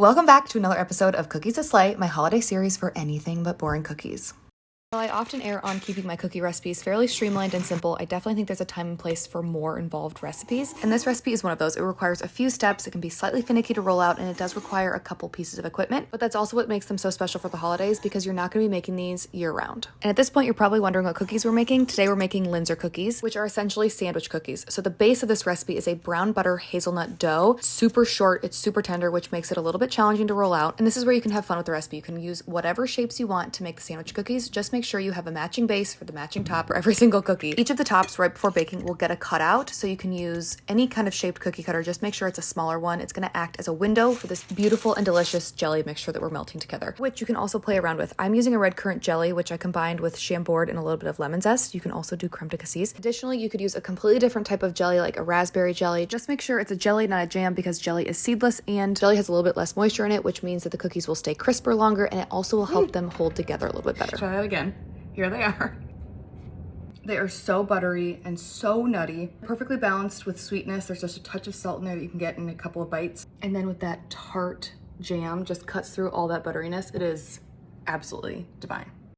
Welcome back to another episode of Cookies to Slay, my holiday series for anything but boring cookies. While I often err on keeping my cookie recipes fairly streamlined and simple, I definitely think there's a time and place for more involved recipes. And this recipe is one of those. It requires a few steps, it can be slightly finicky to roll out, and it does require a couple pieces of equipment. But that's also what makes them so special for the holidays, because you're not going to be making these year round. And at this point, you're probably wondering what cookies we're making. Today we're making linzer cookies, which are essentially sandwich cookies. So the base of this recipe is a brown butter hazelnut dough. Super short, it's super tender, which makes it a little bit challenging to roll out. And this is where you can have fun with the recipe. You can use whatever shapes you want to make the sandwich cookies. Just make sure you have a matching base for the matching top for every single cookie. Each of the tops right before baking will get a cutout, so you can use any kind of shaped cookie cutter. Just make sure it's a smaller one. It's going to act as a window for this beautiful and delicious jelly mixture that we're melting together, which you can also play around with. I'm using a red currant jelly, which I combined with Chambord and a little bit of lemon zest. You can also do Crème de Cassis. Additionally, you could use a completely different type of jelly, like a raspberry jelly. Just make sure it's a jelly, not a jam, because jelly is seedless and jelly has a little bit less moisture in it, which means that the cookies will stay crisper longer, and it also will help them hold together a little bit better. Try that again. Here they are. They are so buttery and so nutty, perfectly balanced with sweetness. There's just a touch of salt in there that you can get in a couple of bites. And then with that tart jam, just cuts through all that butteriness. It is absolutely divine.